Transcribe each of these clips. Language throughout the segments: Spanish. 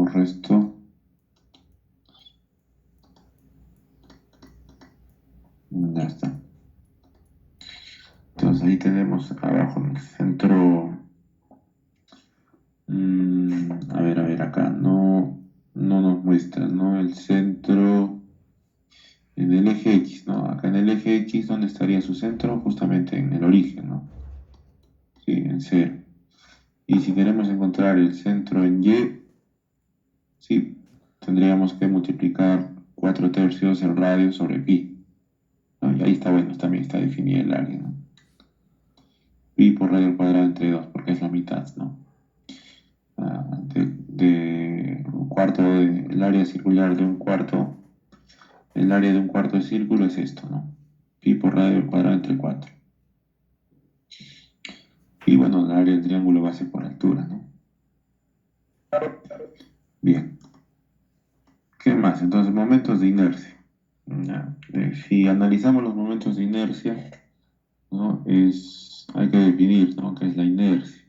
borro esto. Ya está. Entonces ahí tenemos abajo en el centro. A ver, acá no nos muestra, ¿no? El centro en el eje X, ¿no? Acá en el eje X, ¿dónde estaría su centro? Justamente en el origen, ¿no? Sí, en cero. Y si queremos encontrar el centro en Y, sí, tendríamos que multiplicar 4 tercios el radio sobre pi, ¿no? Y ahí está, bueno, también está definida el área, ¿no? Pi por radio al cuadrado entre 2, porque es la mitad, ¿no? De un cuarto, el área circular de un cuarto, el área de un cuarto de círculo es esto, ¿no? Pi por radio al cuadrado entre 4. Y bueno, el área del triángulo base por altura, ¿no? Bien. ¿Qué más? Entonces, momentos de inercia. Ya, si analizamos los momentos de inercia, ¿no? Hay que definir, ¿no? ¿Qué es la inercia?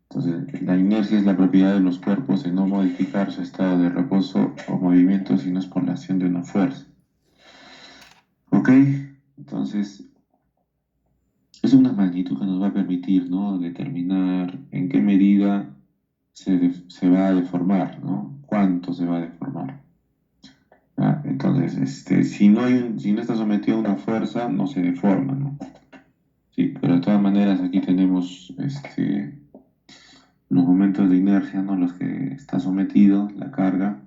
Entonces, la inercia es la propiedad de los cuerpos de no modificar su estado de reposo o movimiento si no es por la acción de una fuerza. ¿Ok? Entonces, es una magnitud que nos va a permitir, ¿no? Determinar en qué medida se va a deformar, ¿no? ¿Cuánto se va a deformar? Entonces, si no está sometido a una fuerza, no se deforma, ¿no? Sí, pero de todas maneras aquí tenemos los momentos de inercia, ¿no? Los que está sometido, la carga,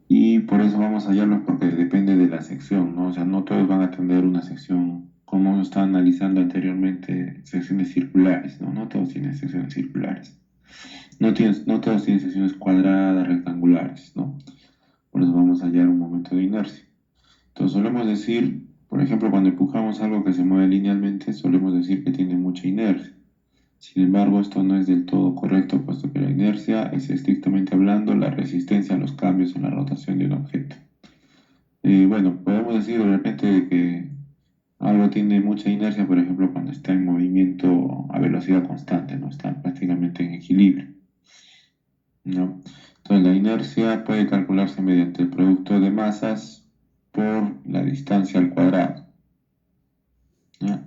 y por eso vamos a hallarlos porque depende de la sección, ¿no? O sea, no todos van a tener una sección, como está analizando anteriormente, secciones circulares, ¿no? No todos tienen secciones circulares. No todos tienen secciones cuadradas, rectangulares, ¿no? Por eso vamos a hallar un momento de inercia. Entonces solemos decir, por ejemplo, cuando empujamos algo que se mueve linealmente, solemos decir que tiene mucha inercia. Sin embargo, esto no es del todo correcto, puesto que la inercia es estrictamente hablando la resistencia a los cambios en la rotación de un objeto. Bueno, podemos decir de repente que algo tiene mucha inercia, por ejemplo, cuando está en movimiento a velocidad constante, no está prácticamente en equilibrio, ¿no? Entonces, la inercia puede calcularse mediante el producto de masas por la distancia al cuadrado, ¿ya?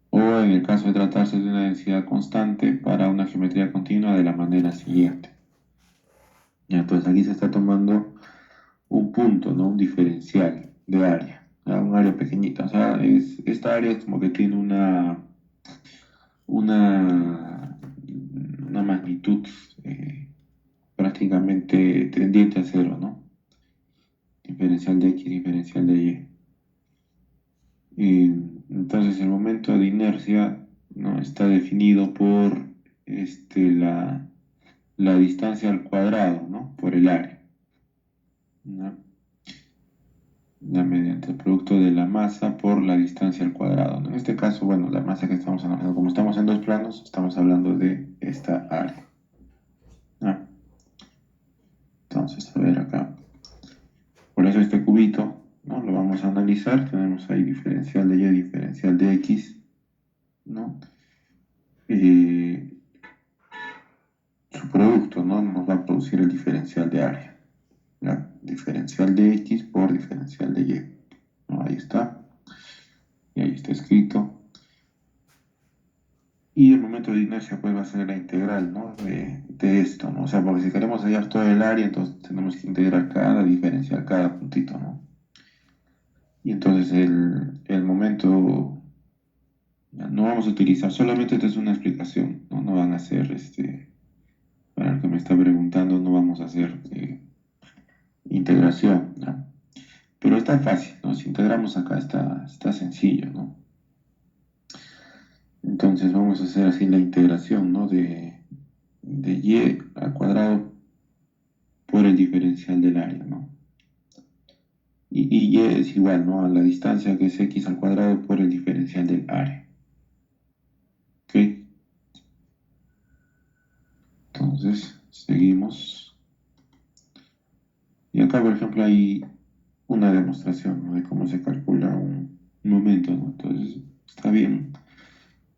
O en el caso de tratarse de una densidad constante para una geometría continua de la manera siguiente. Ya, entonces aquí se está tomando un punto, ¿no? Un diferencial de área, ¿ya? Un área pequeñita. O sea, esta área es como que tiene una, una magnitud prácticamente tendiente a cero, ¿no? Diferencial de X, diferencial de Y. Entonces el momento de inercia, ¿no? Está definido por la distancia al cuadrado, ¿no? Por el área, ¿no? Ya mediante el producto de la masa por la distancia al cuadrado, ¿no? En este caso, bueno, la masa que estamos analizando, como estamos en dos planos, estamos hablando de esta área, ¿no? Entonces, a ver acá. Por eso este cubito, ¿no? Lo vamos a analizar. Tenemos ahí diferencial de Y, diferencial de X, ¿no? Eh, Su producto, ¿no? Nos va a producir el diferencial de área. La diferencial de X por diferencial de Y, ¿no? Ahí está. Y ahí está escrito. Y el momento de inercia pues va a ser la integral, ¿no? De esto, ¿no? O sea, porque si queremos hallar todo el área, entonces tenemos que integrar cada diferencial, cada puntito, ¿no? Y entonces el momento, ya, no vamos a utilizar, solamente esta es una explicación, ¿no? No van a hacer, para el que me está preguntando, no vamos a hacer integración, ¿no? Pero está fácil, ¿no? Si integramos acá está sencillo, ¿no? Entonces vamos a hacer así la integración, ¿no? De y al cuadrado por el diferencial del área, ¿no? Y es igual, ¿no? A la distancia que es x al cuadrado por el diferencial del área. ¿Ok? Entonces, seguimos. Y acá, por ejemplo, hay una demostración, ¿no? De cómo se calcula un momento, ¿no? Entonces, está bien.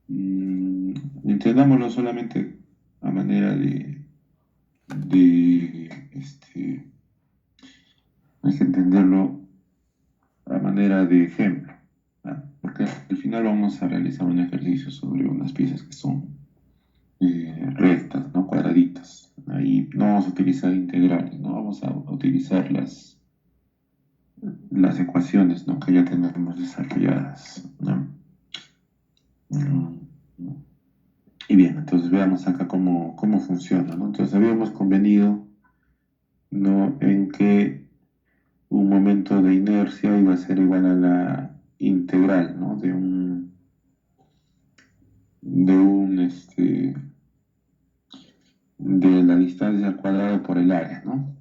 Entendámoslo solamente a manera de entenderlo a manera de ejemplo, ¿no? Porque al final vamos a realizar un ejercicio sobre unas piezas que son rectas, ¿no? Cuadraditas. Ahí no vamos a utilizar integrales, no vamos a utilizar las ecuaciones, ¿no? Que ya tenemos desarrolladas, ¿no? Mm, Y bien, entonces veamos acá cómo funciona, ¿no? Entonces habíamos convenido, ¿no? En que un momento de inercia iba a ser igual a la integral, ¿no? De la distancia al cuadrado por el área, ¿no?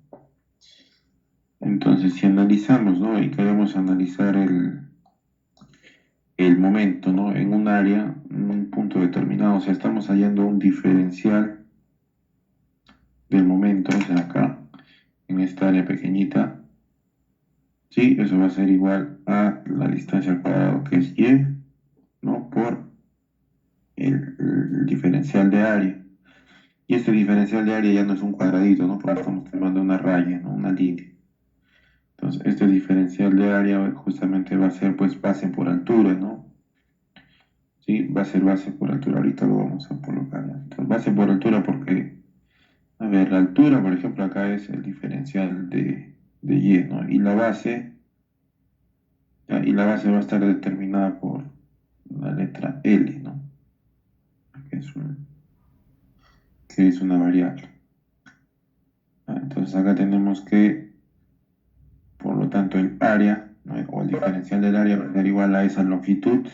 Entonces, si analizamos, ¿no? Y queremos analizar el momento, ¿no? En un área, en un punto determinado, o sea, estamos hallando un diferencial del momento, o sea, acá, en esta área pequeñita, ¿sí? Eso va a ser igual a la distancia al cuadrado, que es y, ¿no? Por el diferencial de área. Y este diferencial de área ya no es un cuadradito, ¿no? Porque estamos tomando una raya, ¿no? Una línea. Entonces, este diferencial de área justamente va a ser, pues, base por altura, ¿no? Sí, va a ser base por altura. Ahorita lo vamos a colocar. Entonces, base por altura porque, a ver, la altura, por ejemplo, acá es el diferencial de y, ¿no? Y la base va a estar determinada por la letra L, ¿no? Que es, que es una variable. Entonces acá tenemos que, por lo tanto, el área, ¿no? O el diferencial del área va a ser igual a esa longitud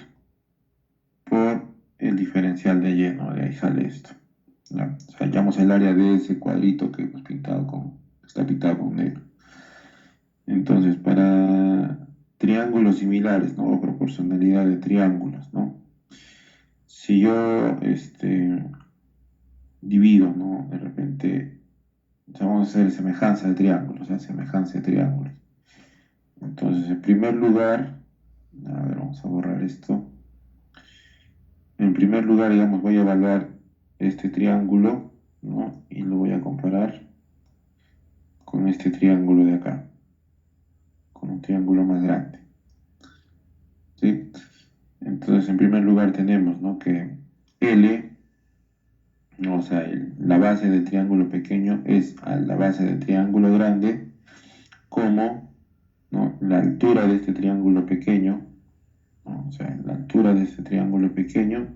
por el diferencial de y, ¿no? De ahí sale esto, ¿no? O sea, hallamos el área de ese cuadrito que hemos pintado está pintado con negro. Entonces, para triángulos similares, ¿no? O proporcionalidad de triángulos, ¿no? Si yo divido, ¿no? De repente, o sea, vamos a hacer semejanza de triángulos, o sea, semejanza de triángulos. Entonces, en primer lugar, a ver, vamos a borrar esto. En primer lugar, digamos, voy a evaluar este triángulo, ¿no? Y lo voy a comparar con este triángulo de acá, con un triángulo más grande, ¿sí? Entonces, en primer lugar tenemos, ¿no? Que L, ¿no? O sea, la base del triángulo pequeño es a la base del triángulo grande, como, ¿no? La altura de este triángulo pequeño, ¿no? O sea, la altura de este triángulo pequeño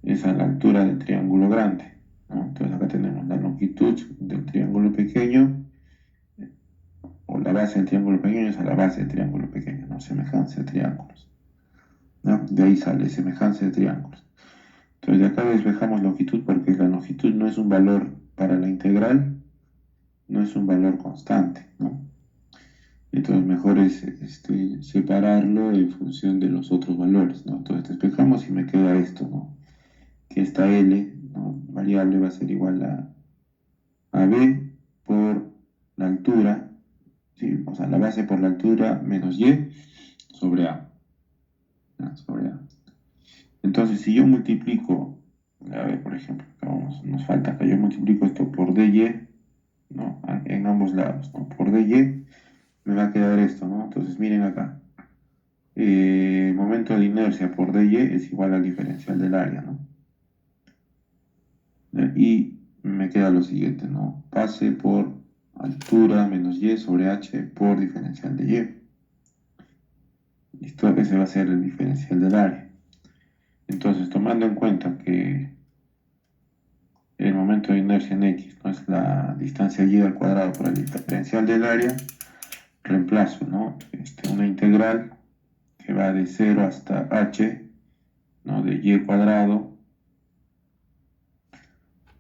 es a la altura del triángulo grande, ¿no? Entonces acá tenemos la longitud del triángulo pequeño, o la base del triángulo pequeño es a la base del triángulo pequeño, ¿no? Semejanza de triángulos, ¿no? De ahí sale semejanza de triángulos. Entonces de acá despejamos longitud porque la longitud no es un valor para la integral, no es un valor constante, ¿no? Entonces mejor es separarlo en función de los otros valores, ¿no? Entonces despejamos y me queda esto, ¿no? Que esta L, ¿no? Variable va a ser igual a B por la altura, ¿sí? O sea, la base por la altura menos Y sobre A, ¿no? Sobre A. Entonces, si yo multiplico, a ver, por ejemplo, acá nos falta que yo multiplico esto por dy, ¿no? En ambos lados, ¿no? Por dy me va a quedar esto, ¿no? Entonces, miren acá. Momento de inercia por dy es igual al diferencial del área, ¿no? Y me queda lo siguiente, ¿no? Pase por altura menos y sobre h por diferencial de y. ¿Listo? Ese va a ser el diferencial del área. Entonces, tomando en cuenta que el momento de inercia en x, ¿no? Es la distancia y al cuadrado por el diferencial del área, reemplazo, ¿no? Una integral que va de 0 hasta h, ¿no? De y al cuadrado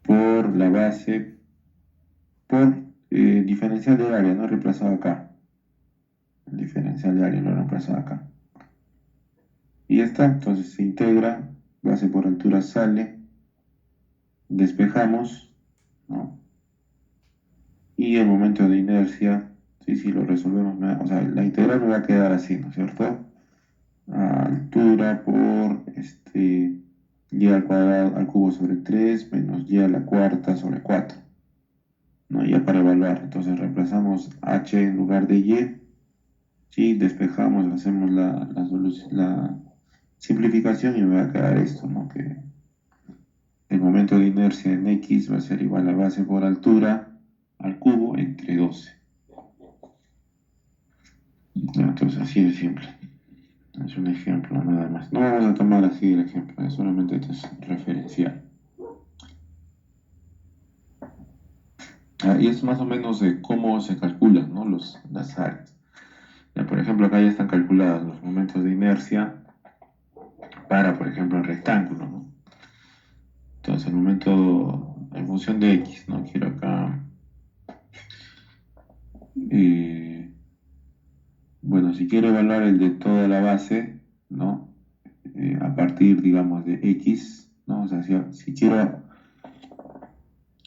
por la base por diferencial del área, no reemplazado acá. El diferencial de área lo reemplazado acá. Y ya está, entonces se integra, base por altura sale, despejamos, ¿no? Y el momento de inercia, sí, sí, lo resolvemos, o sea, la integral me va a quedar así, ¿no es cierto? Altura por y al cuadrado al cubo sobre 3 menos y a la cuarta sobre 4, ¿no? Ya para evaluar, entonces reemplazamos h en lugar de y, Si despejamos, hacemos la simplificación y me va a quedar esto, ¿no? Que el momento de inercia en X va a ser igual a base por altura al cubo entre 12. Entonces así de simple. Es un ejemplo nada más. No vamos a tomar así el ejemplo, es solamente esto es referencial. Y es más o menos de cómo se calculan, ¿no? Las áreas. Ya, por ejemplo, acá ya están calculados los momentos de inercia para, por ejemplo, el rectángulo, ¿no? Entonces, el momento en función de X, ¿no? Quiero acá, eh, bueno, si quiero evaluar el de toda la base, ¿no? A partir, digamos, de X, ¿no? O sea, si quiero,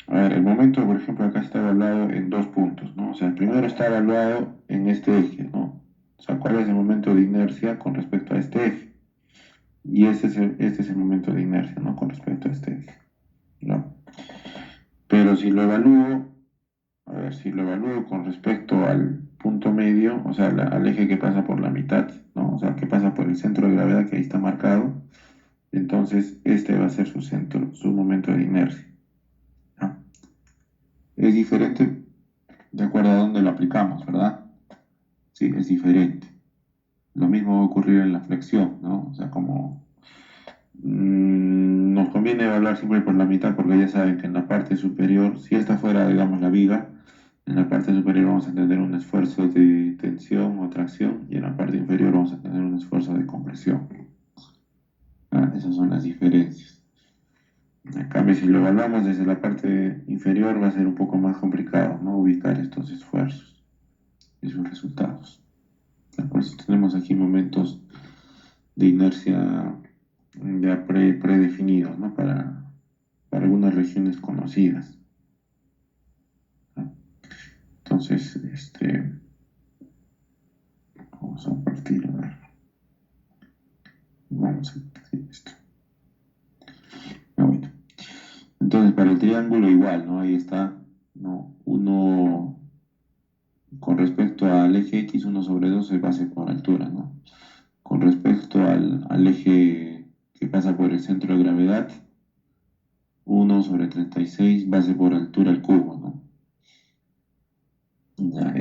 a ver, el momento, por ejemplo, acá está evaluado en dos puntos, ¿no? O sea, el primero está evaluado en este eje, ¿no? O sea, ¿cuál es el momento de inercia con respecto a este eje? Y este es el momento de inercia, ¿no? Con respecto a este eje, ¿no? Pero si lo evalúo, a ver, si lo evalúo con respecto al punto medio, o sea, al eje que pasa por la mitad, ¿no? O sea, que pasa por el centro de gravedad que ahí está marcado, entonces este va a ser su centro, su momento de inercia, ¿no? Es diferente de acuerdo a dónde lo aplicamos, ¿verdad? Sí, es diferente. Lo mismo va a ocurrir en la flexión, ¿no? O sea, como nos conviene evaluar siempre por la mitad porque ya saben que en la parte superior, si esta fuera, digamos, la viga, en la parte superior vamos a tener un esfuerzo de tensión o tracción y en la parte inferior vamos a tener un esfuerzo de compresión. Esas son las diferencias. En cambio, si lo evaluamos desde la parte inferior va a ser un poco más complicado, ¿no? Ubicar estos esfuerzos y sus resultados. Por eso tenemos aquí momentos de inercia ya predefinidos, ¿no? Para algunas regiones conocidas, ¿no? Entonces, vamos a partir, a ver, vamos a partir esto. Bueno, entonces para el triángulo igual, ¿no? Ahí está, ¿no? Uno con respecto al eje X, 1/2 es base por altura, ¿no? Con respecto al eje que pasa por el centro de gravedad, 1/36 base por altura al cubo, ¿no? Ya,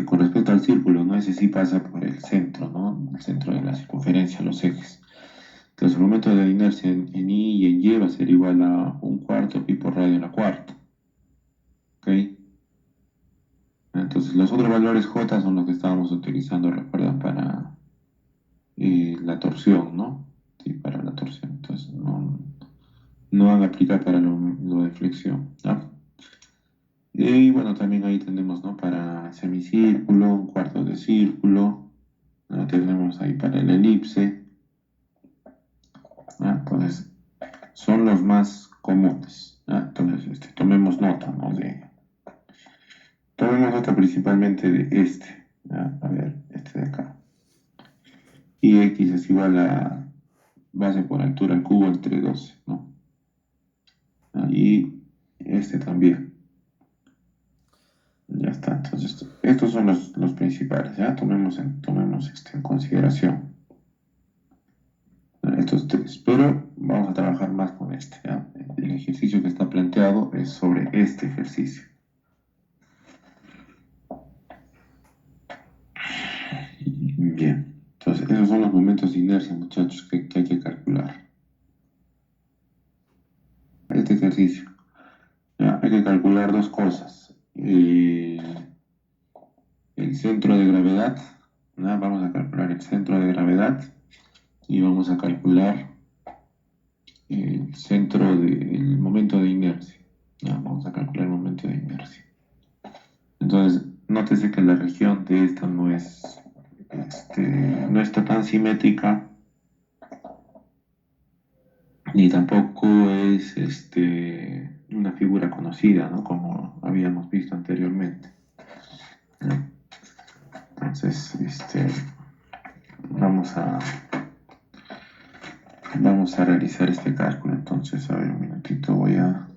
con respecto al círculo, ¿no? Ese sí pasa por el centro, ¿no? El centro de la circunferencia, los ejes. Entonces, el momento de inercia en I y en Y va a ser igual a 1/4 pi por radio a la cuarta. ¿Ok? Entonces, los otros valores J son los que estábamos utilizando, recuerdan, para la torsión, ¿no? Sí, para la torsión. Entonces, no van a aplicar para lo de flexión, ¿no? Y bueno, también ahí tenemos, ¿no? Para semicírculo, un cuarto de círculo, ¿no? Tenemos ahí para el elipse, ¿no? Entonces, son los más comunes, ¿no? Entonces, tomemos nota, ¿no? Tomemos nota principalmente de este, ¿no? A ver, este de acá. Y X es igual a base por altura al cubo entre 12, ¿no? Y este también. Ya está. Entonces, estos son los principales, ¿ya? Tomemos en consideración estos tres. Pero vamos a trabajar más con este, ¿ya? El ejercicio que está planteado es sobre este ejercicio. Bien. Entonces, esos son los momentos de inercia, muchachos, que hay que calcular. Este ejercicio. ¿Ya? Hay que calcular dos cosas. El centro de gravedad, ¿no? Vamos a calcular el centro de gravedad y vamos a calcular el momento de inercia. ¿Ya? Vamos a calcular el momento de inercia. Entonces, nótese que la región de esta no está tan simétrica, ni tampoco es una figura conocida, ¿no? Como habíamos visto anteriormente, ¿no? Entonces, vamos a, vamos a realizar este cálculo. Entonces, a ver, un minutito, voy a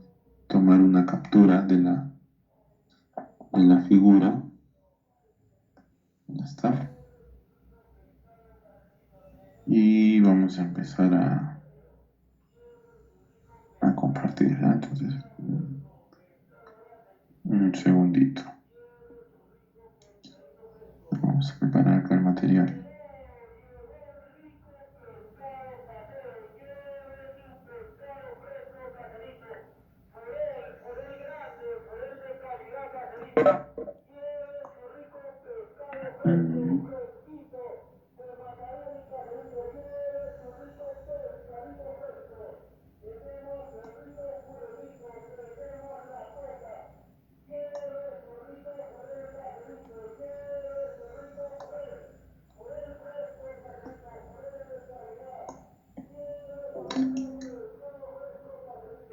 tomar una captura de la figura. Ya está. Y vamos a empezar a compartir, ¿ya? Entonces, un segundito. Vamos a preparar acá el material.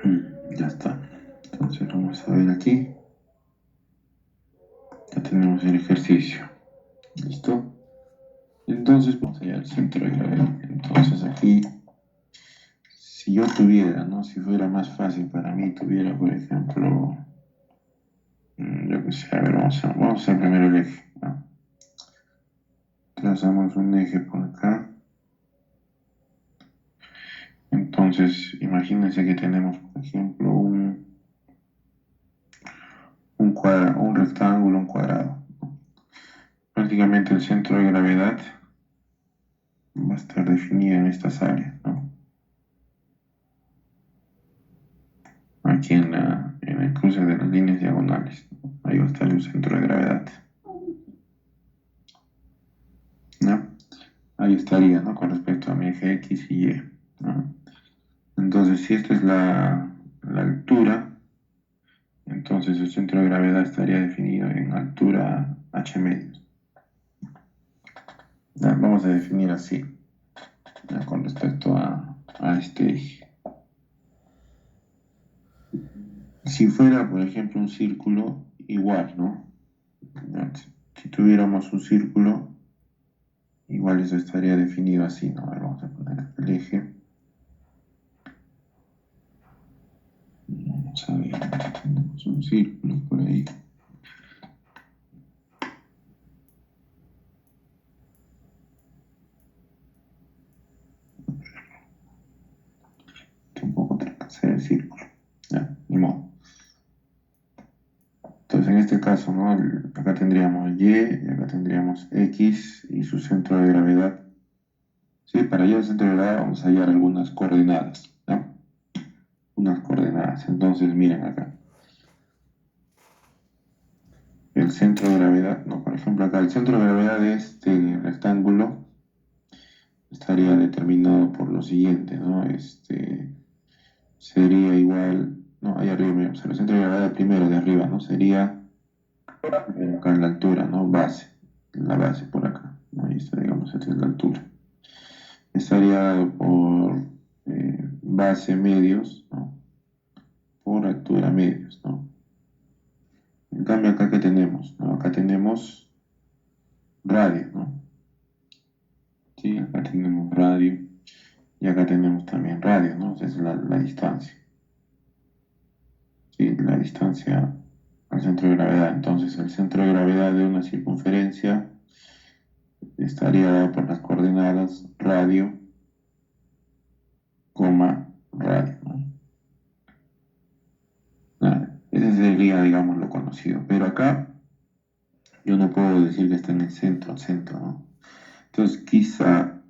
Mm, ya está. Entonces vamos a ver aquí. Ya tenemos el ejercicio. ¿Listo? Entonces vamos allá al centro de gravedad. Entonces aquí, si yo tuviera, ¿no? Si fuera más fácil para mí, tuviera, por ejemplo, yo qué sé, a ver, vamos a hacer primero el eje, ¿no? Trazamos un eje por acá. Entonces, imagínense que tenemos, por ejemplo, un rectángulo, un cuadrado. Prácticamente el centro de gravedad va a estar definido en estas áreas, ¿no? Aquí en el cruce de las líneas diagonales, ¿no? Ahí va a estar el centro de gravedad, ¿no? Ahí estaría, ¿no? Con respecto a mi eje X y Y, ¿no? Entonces, si esta es la altura, entonces el centro de gravedad estaría definido en altura h medios. ¿Ya? Vamos a definir así, ¿ya? Con respecto a este eje. Si fuera, por ejemplo, un círculo, igual, ¿no? ¿Ya? Si tuviéramos un círculo, igual eso estaría definido así, ¿no? A ver, vamos a poner el eje. Vamos a ver, tenemos un círculo por ahí. Tampoco tengo que hacer el círculo. Ya, ni modo. Entonces, en este caso, ¿no? Acá tendríamos Y y acá tendríamos X y su centro de gravedad. Sí, para hallar el centro de gravedad vamos a hallar algunas coordenadas, ¿no? Unas coordenadas. Entonces, miren acá. El centro de gravedad, no, por ejemplo acá, el centro de gravedad de este rectángulo estaría determinado por lo siguiente, ¿no? Sería igual, no, ahí arriba, mira, o sea, el centro de gravedad primero de arriba, ¿no? Sería acá en la altura, ¿no? Base, la base por acá, ¿no? Ahí está, digamos, esta es la altura. Estaría dado por base medios, ¿no? Por altura medios, ¿no? En cambio acá, ¿qué tenemos? ¿No? Acá tenemos radio, ¿no? Sí, acá tenemos radio y acá tenemos también radio, ¿no? Esa es la distancia. Sí, la distancia al centro de gravedad. Entonces, el centro de gravedad de una circunferencia estaría dado por las coordenadas radio, coma, radio, ¿no? Nada, ese sería, digamos, lo conocido. Pero acá yo no puedo decir que está en el centro, ¿no? Entonces, quizá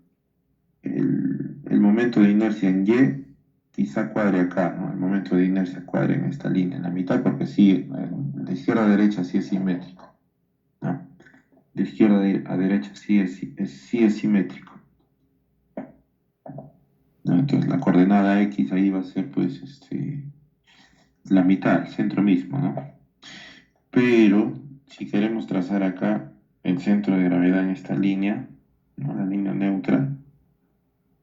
el momento de inercia en Y quizá cuadre acá, ¿no? El momento de inercia cuadre en esta línea, en la mitad, porque sí, de izquierda a derecha sí es simétrico, ¿no? De izquierda a derecha sí es simétrico, ¿no? Entonces la coordenada X ahí va a ser pues la mitad, el centro mismo, ¿no? Pero si queremos trazar acá el centro de gravedad en esta línea, ¿no? La línea neutra,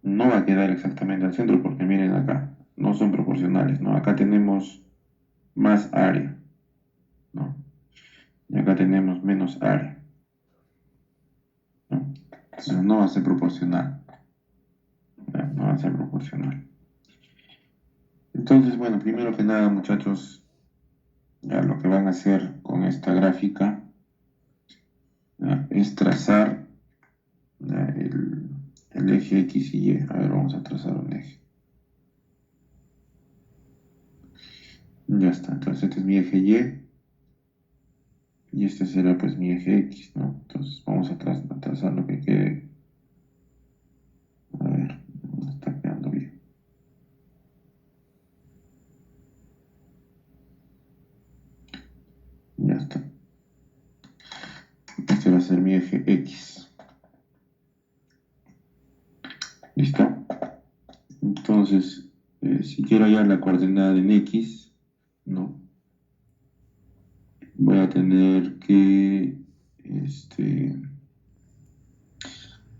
no va a quedar exactamente al centro porque miren acá, no son proporcionales, ¿no? Acá tenemos más área, ¿no? Y acá tenemos menos área, ¿no? Entonces no va a ser proporcional, ¿no? No va a ser proporcional. Entonces, bueno, primero que nada, muchachos, ya lo que van a hacer con esta gráfica, ¿ya? Es trazar, ¿ya? el eje X y Y. A ver, vamos a trazar un eje. Ya está, entonces este es mi eje Y y este será pues mi eje X, ¿no? Entonces vamos a trazar lo que quede. A ver, no está quedando bien. Ya está. Este va a ser mi eje X. ¿Listo? Entonces, si quiero hallar la coordenada en X, ¿no? Voy a tener que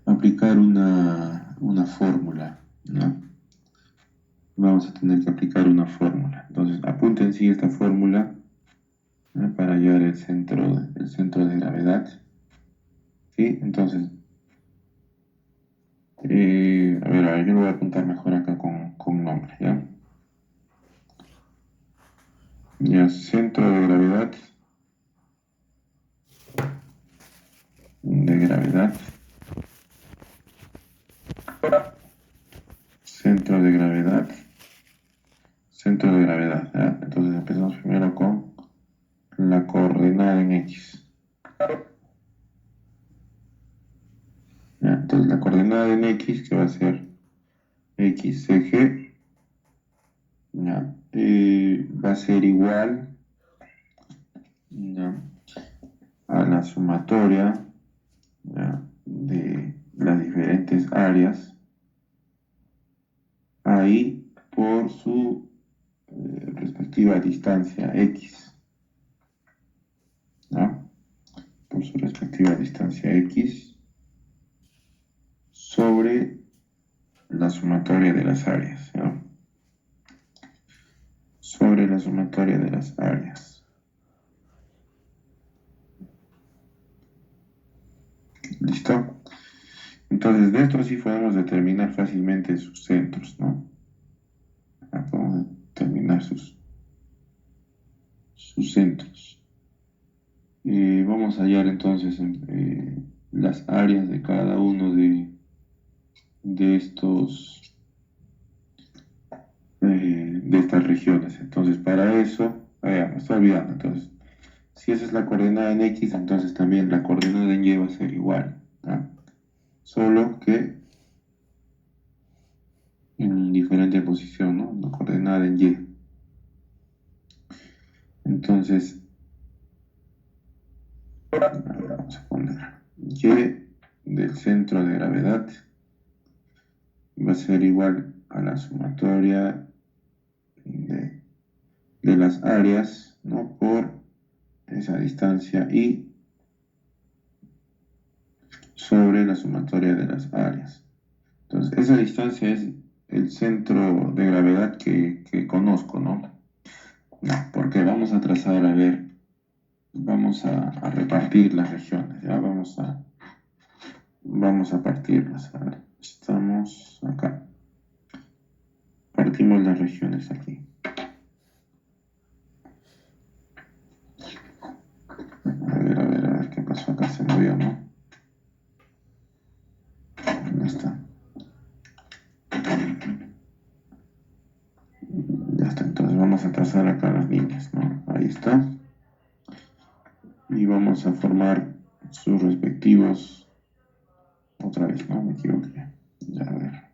aplicar una fórmula, ¿no? Vamos a tener que aplicar una fórmula. Entonces, apunten sí esta fórmula, ¿no? Para hallar el centro de gravedad. ¿Sí? Entonces, a ver, yo lo voy a apuntar mejor acá con nombre, ¿ya? Ya, centro de gravedad, centro de gravedad, centro de gravedad, ¿ya? Entonces empezamos primero con la coordenada en X. ¿Ya? Entonces la coordenada en X, que va a ser X eje, ¿ya? Va a ser igual, ¿ya? A la sumatoria, ¿ya? De las diferentes áreas ahí por su respectiva distancia X, ¿no? Por su respectiva distancia X sobre la sumatoria de las áreas, ¿no? Sobre la sumatoria de las áreas. ¿Listo? Entonces, de esto sí podemos determinar fácilmente sus centros, ¿no? Podemos determinar sus centros. Vamos a hallar entonces las áreas de cada uno de estos de estas regiones. Entonces, para eso, me estoy olvidando. Entonces, si esa es la coordenada en X, entonces también la coordenada en Y va a ser igual, ¿no? Solo que en diferente posición, ¿no? La coordenada en Y. Entonces, vamos a poner Y del centro de gravedad va a ser igual a la sumatoria de las áreas, ¿no? Por esa distancia Y sobre la sumatoria de las áreas. Entonces, esa distancia es el centro de gravedad que conozco, ¿no? Porque vamos a trazar, a ver, vamos a repartir las regiones, ¿ya? Vamos a partirlas. A ver, estamos acá. Partimos las regiones aquí. A ver, qué pasó acá, se movió, ¿no? ¿Dónde está? Ya está, entonces vamos a trazar acá las líneas, ¿no? Ahí está. Y vamos a formar sus respectivos, otra vez, ¿no? Me equivoqué. Ya, a ver.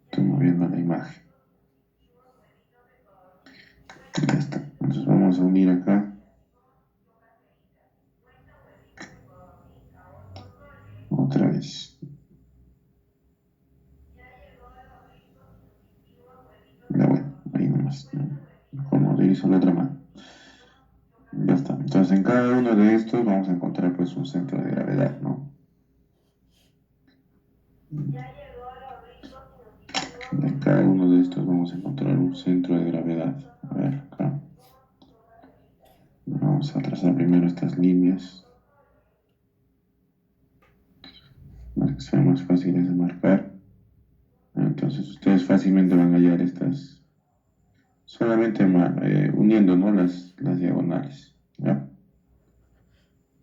Estoy moviendo la imagen. Ya está. Entonces vamos a unir acá. Otra vez. Ya bueno, ahí nomás, ¿no? Mejor no utilizo la otra mano. Ya está. Entonces en cada uno de estos vamos a encontrar pues un centro de gravedad, ¿no? En cada uno de estos vamos a encontrar un centro de gravedad. A ver, acá. Vamos a trazar primero estas líneas para que sean más fáciles de marcar. Entonces ustedes fácilmente van a hallar estas, solamente uniendo, ¿no? las diagonales, ¿ya?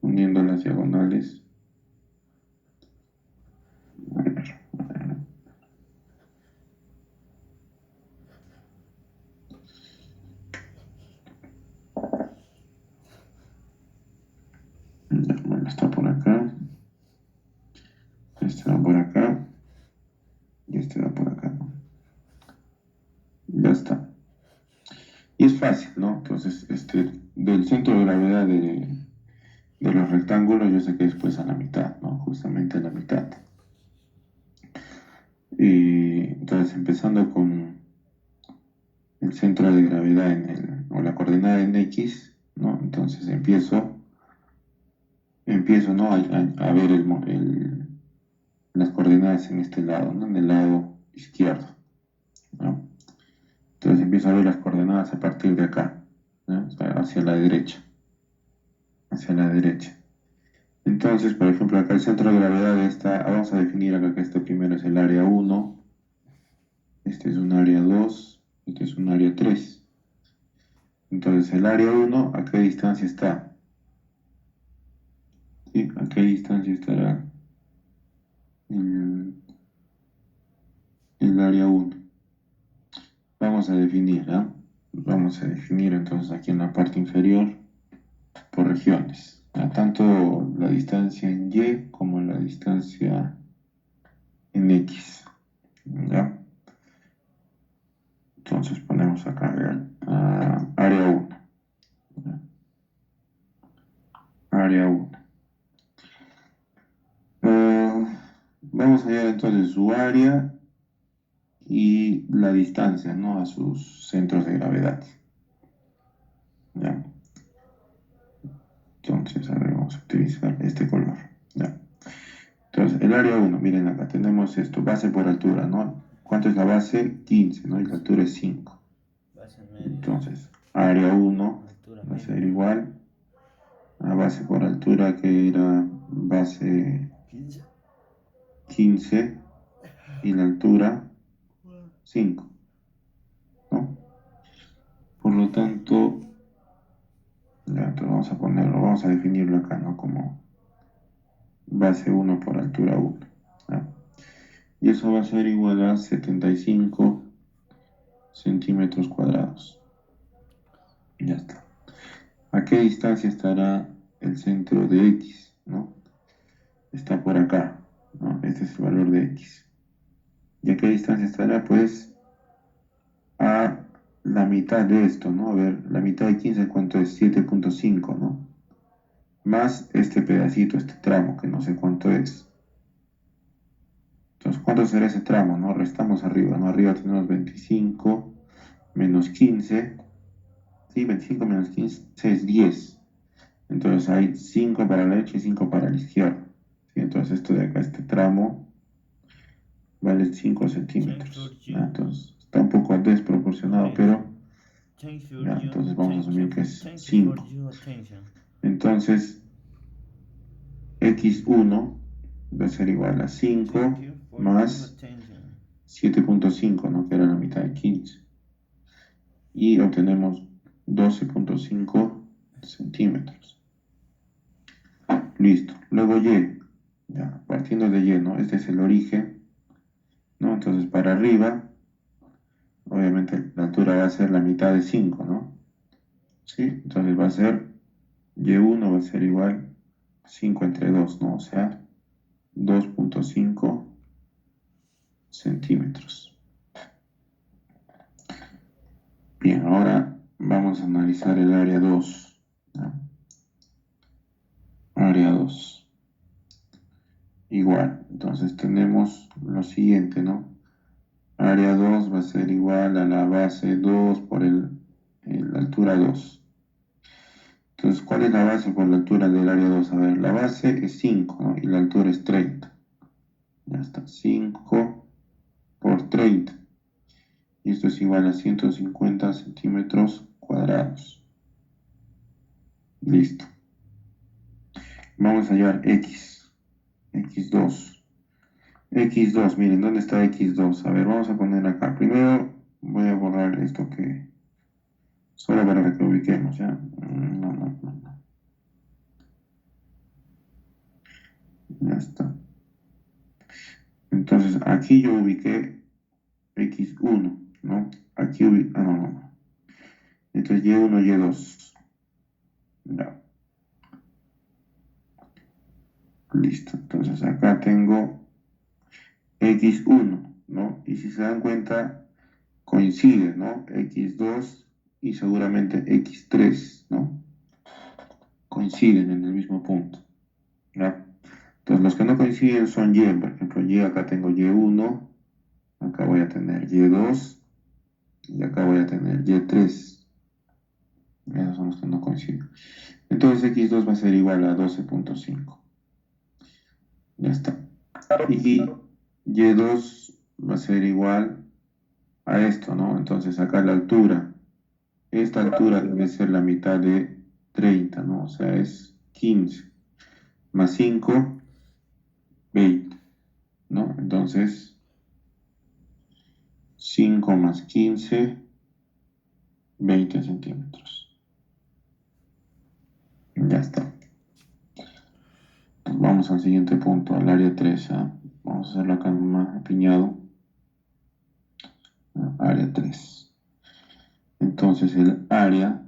Uniendo las diagonales Y es fácil, ¿no? Entonces, del centro de gravedad de los rectángulos, yo sé que es pues a la mitad, ¿no? Justamente a la mitad. Y entonces, empezando con el centro de gravedad o la coordenada en X, ¿no? Entonces empiezo, ¿no? A ver las coordenadas en este lado, ¿no? En el lado izquierdo, ¿no? Entonces empiezo a ver las coordenadas a partir de acá, ¿no? O sea, hacia la derecha, hacia la derecha. Entonces, por ejemplo, acá el centro de gravedad está, vamos a definir acá que este primero es el área 1, este es un área 2, este es un área 3. Entonces, el área 1, ¿a qué distancia está? ¿Sí? ¿A qué distancia estará el, el área 1? Vamos a definir, ¿ah? Vamos a definir entonces aquí en la parte inferior por regiones, ¿ah? Tanto la distancia en Y como la distancia en X, ¿ya? Entonces ponemos acá área 1, ¿ya? Área 1. Vamos a hallar entonces su área y la distancia, ¿no? A sus centros de gravedad, ¿ya? Entonces, a ver, vamos a utilizar este color, ¿ya? Entonces, el área 1, miren acá, tenemos esto, base por altura, ¿no? ¿Cuánto es la base? 15, ¿no? Y la altura es 5. Base en medio. Entonces, área 1 Altura va a media, ser ¿no? igual a base por altura, que era base 15. 15 y la altura 5, ¿no? Por lo tanto, ya, entonces vamos a definirlo acá, ¿no? Como base 1 por altura 1, ¿ya? Y eso va a ser igual a 75 centímetros cuadrados. Ya está. ¿A qué distancia estará el centro de X, ¿no? Está por acá, ¿no? Este es el valor de X. ¿Y a qué distancia estará? Pues a la mitad de esto, ¿no? A ver, la mitad de 15, ¿cuánto es? 7,5, ¿no? Más este pedacito, este tramo, que no sé cuánto es. Entonces, ¿cuánto será ese tramo, no? Restamos arriba, ¿no? Arriba tenemos 25 menos 15. Sí, 25 menos 15 es 10. Entonces hay 5 para la derecha y 5 para la izquierda. ¿Sí? Entonces esto de acá, este tramo, vale 5 Change for centímetros. ¿Ya? you. Entonces está un poco desproporcionado, Okay. pero Thanks for ya, your entonces vamos a asumir attention. que es Thank you for 5. your attention. Entonces x1 va a ser igual a Thank 5 you for your más attention. 7,5, ¿no? Que era la mitad de 15. Y obtenemos 12,5 centímetros. Listo. Luego y, ya, partiendo de y, ¿no? Este es el origen, ¿no? Entonces para arriba, obviamente la altura va a ser la mitad de 5, ¿no? ¿Sí? Entonces va a ser y1 va a ser igual 5 entre 2, ¿no? O sea, 2,5 centímetros. Bien, ahora vamos a analizar el área 2, ¿no? Área 2. Igual, entonces tenemos lo siguiente, ¿no? Área 2 va a ser igual a la base 2 por la altura 2. Entonces, ¿cuál es la base por la altura del área 2? A ver, la base es 5, ¿no? Y la altura es 30. Ya está, 5 por 30. Y esto es igual a 150 centímetros cuadrados. Listo. Vamos a llevar X. X2. X2, miren, ¿dónde está X2? A ver, vamos a poner acá. Primero voy a borrar esto que... Solo para que lo ubiquemos, ¿ya? No, no, no, no. Ya está. Entonces, aquí yo ubiqué X1, ¿no? Aquí ubiqué... Ah, no, no, no. Entonces, Y1, Y2. Ya, listo. Entonces, acá tengo X1, ¿no? Y si se dan cuenta, coincide, ¿no? X2 y seguramente x3, ¿no? Coinciden en el mismo punto, ¿ya? Entonces, los que no coinciden son y, por ejemplo, y acá tengo y1, acá voy a tener y2 y acá voy a tener y3. Esos son los que no coinciden. Entonces, x2 va a ser igual a 12.5. Ya está. Y y2 va a ser igual a esto, ¿no? Entonces, acá la altura. Esta altura debe ser la mitad de 30, ¿no? O sea, es 15 más 5, 20, ¿no? Entonces, 5 más 15, 20 centímetros. Ya está. Vamos al siguiente punto, al área 3, ¿ah? Vamos a hacerlo acá más apiñado. Área 3. Entonces, el área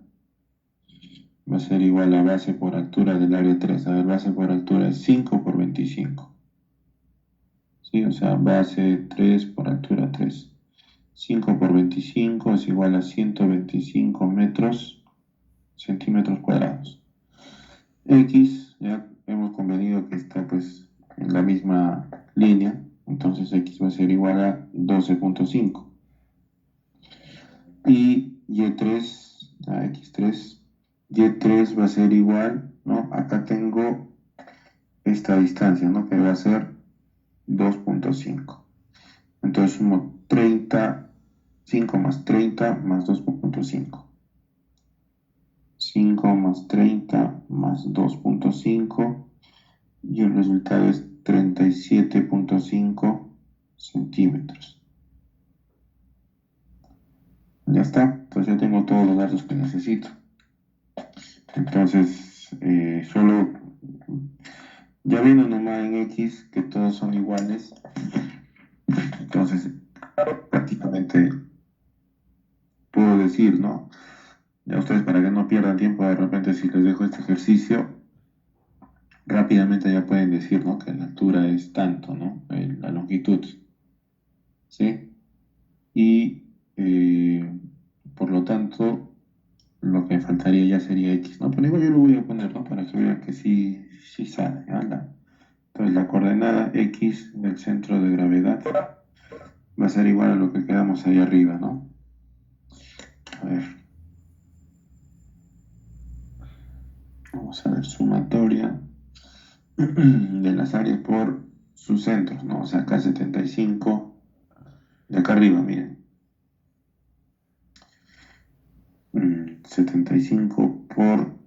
va a ser igual a base por altura del área 3. A ver, base por altura es 5 por 25. ¿Sí? O sea, base 3 por altura 3. 5 por 25 es igual a 125 centímetros cuadrados. X, ya hemos convenido que está pues en la misma línea, entonces X va a ser igual a 12.5. Y Y3, X3, Y3 va a ser igual, ¿no? Acá tengo esta distancia, ¿no? Que va a ser 2.5. Entonces sumo 30, 5 más 30 más 2.5. 5 más 30 más 2.5 y el resultado es 37.5 centímetros. Ya está, entonces ya tengo todos los datos que necesito. Entonces, solo ya viendo nomás en X que todos son iguales, entonces prácticamente puedo decir, ¿no? Ya ustedes para que no pierdan tiempo, de repente si les dejo este ejercicio, rápidamente ya pueden decir, ¿no? Que la altura es tanto, ¿no? La longitud, ¿sí? Y por lo tanto, lo que faltaría ya sería X, ¿no? Pero igual yo lo voy a poner, ¿no? Para que vean que sí, sí sale, ¿anda? Entonces la coordenada X del centro de gravedad va a ser igual a lo que quedamos ahí arriba, ¿no? A ver, vamos a ver sumatoria de las áreas por sus centros, ¿no? O sea, acá 75, de acá arriba, miren. 75 por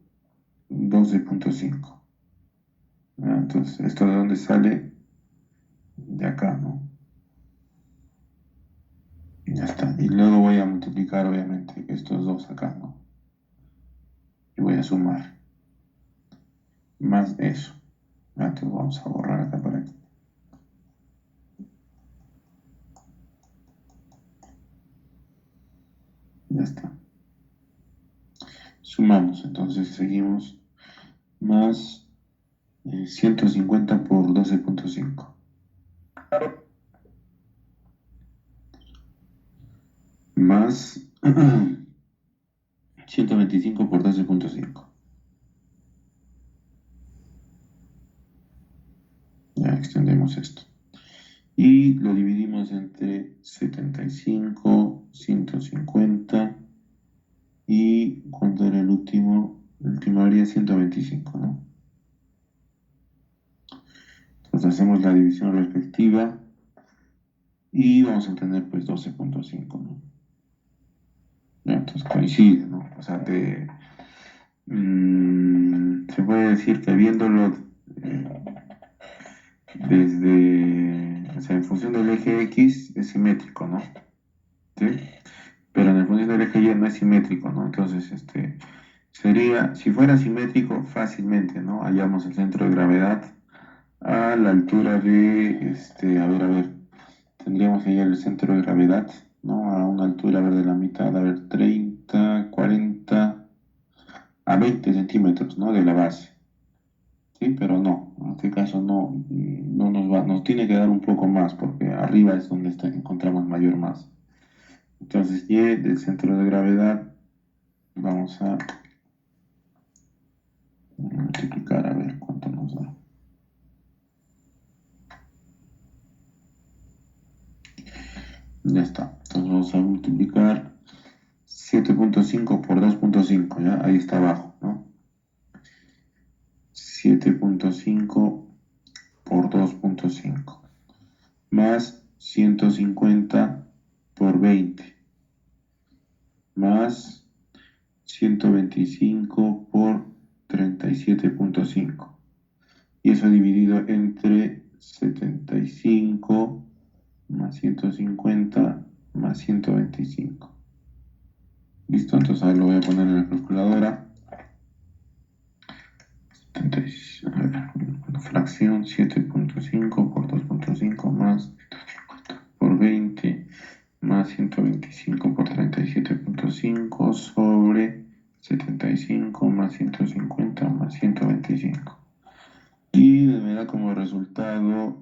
12.5. Entonces, ¿esto de dónde sale? De acá, ¿no? Ya está. Y luego voy a multiplicar, obviamente, estos dos acá, ¿no? Y voy a sumar. Más eso. Entonces vamos a borrar acá para aquí. Ya está. Sumamos, entonces seguimos. Más 150 por 12.5. Más 125 por 12.5. Ya extendemos esto. Y lo dividimos entre 75, 150 y ¿cuánto era el último? El último haría 125, ¿no? Entonces hacemos la división respectiva y vamos a obtener pues 12.5, ¿no? Ya, entonces coincide, ¿no? O sea, se puede decir que viéndolo eh, o sea, en función del eje X es simétrico, ¿no? ¿Sí? Pero en función del eje Y no es simétrico, ¿no? Entonces, sería, si fuera simétrico, fácilmente, ¿no? Hallamos el centro de gravedad a la altura de, a ver, tendríamos ahí el centro de gravedad, ¿no? A una altura, a ver, de la mitad, a ver, 30, 40, a 20 centímetros, ¿no? De la base, ¿sí? Pero no, en este caso no nos tiene que dar un poco más, porque arriba es donde encontramos mayor masa. Entonces, Y del centro de gravedad Vamos a multiplicar a ver cuánto nos da. Ya está. Entonces vamos a multiplicar 7.5 por 2.5, ¿ya? Ahí está abajo, ¿no? 7.5 por 2.5 más 150 por 20 más 125 por 37.5 y eso dividido entre 75 más 150 más 125. Listo, entonces ahora lo voy a poner en la calculadora. A ver, fracción 7.5 por 2.5 más 150 por 20 más 125 por 37.5 sobre 75 más 150 más 125. Y me da como resultado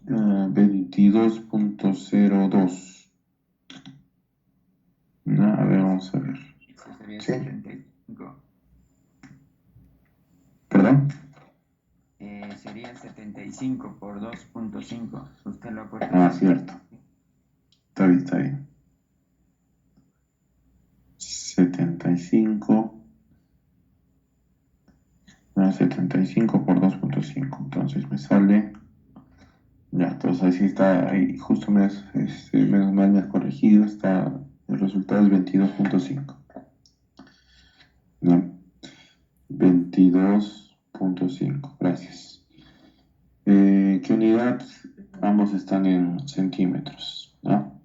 22.02. A ver, vamos a ver. Eso sería Sí. 75. ¿Perdón? Sería 75 por 2.5. Usted lo ha puesto. Ah, cierto. Está bien, está bien. 75 más 75 por 2.5. Entonces me sale. Ya, entonces así está. Ahí justo menos mal me has corregido. Está, el resultado es 22.5. ¿No? 22.5. Gracias. ¿Qué unidad? Ambos están en centímetros, ¿no?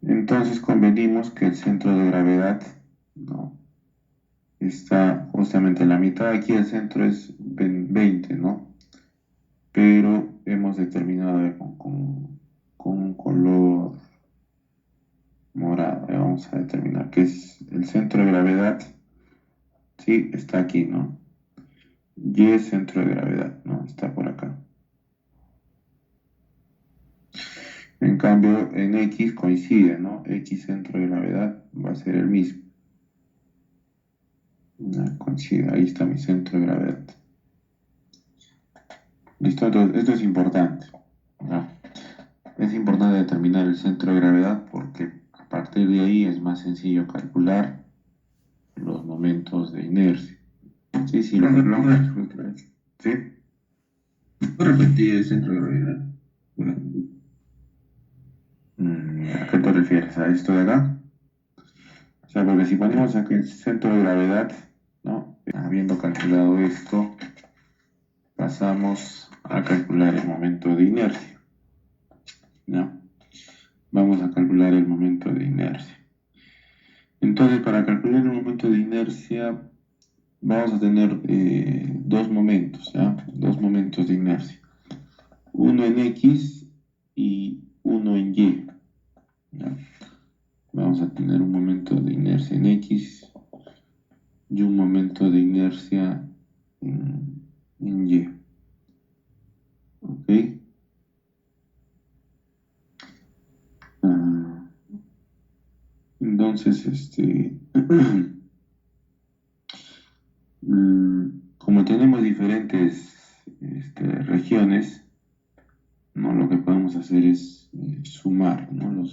Entonces convenimos que el centro de gravedad, ¿no?, está justamente en la mitad. Aquí el centro es 20, ¿no? Pero hemos determinado con un color morado. Vamos a determinar que es el centro de gravedad. Sí, está aquí, ¿no? Y es centro de gravedad, ¿no? Está por acá. En cambio, en X coincide, ¿no? X centro de gravedad va a ser el mismo. Coincide, ahí está mi centro de gravedad. Listo, entonces esto es importante, ¿no? Es importante determinar el centro de gravedad porque a partir de ahí es más sencillo calcular los momentos de inercia. Sí, sí, ¿sí? ¿Puedo repetir el centro de gravedad? ¿A qué te refieres? ¿A esto de acá? O sea, porque si ponemos aquí el centro de gravedad, ¿no? Habiendo calculado esto, pasamos a calcular el momento de inercia, ¿no? Vamos a calcular el momento de inercia. Entonces, para calcular el momento de inercia, vamos a tener dos momentos, ¿ya? Dos momentos de inercia. Uno en X y uno en Y, ¿ya? Vamos a tener un momento de inercia en X y un momento de inercia en Y. ¿Ok? Entonces, como tenemos diferentes regiones, ¿no? Lo que podemos hacer es sumar, ¿no?,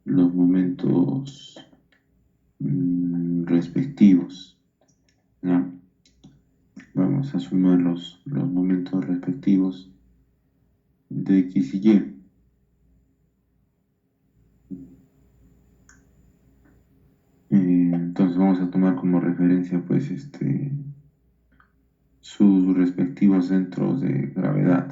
los momentos respectivos, ¿no? Vamos a sumar los momentos respectivos de X y Y. Entonces vamos a tomar como referencia pues sus respectivos centros de gravedad.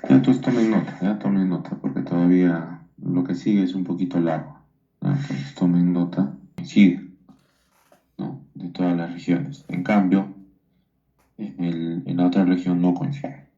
Entonces tomen nota, porque todavía lo que sigue es un poquito largo, ¿no? Entonces tomen nota, coincide, ¿no?, de todas las regiones. En cambio, en la otra región no coincide.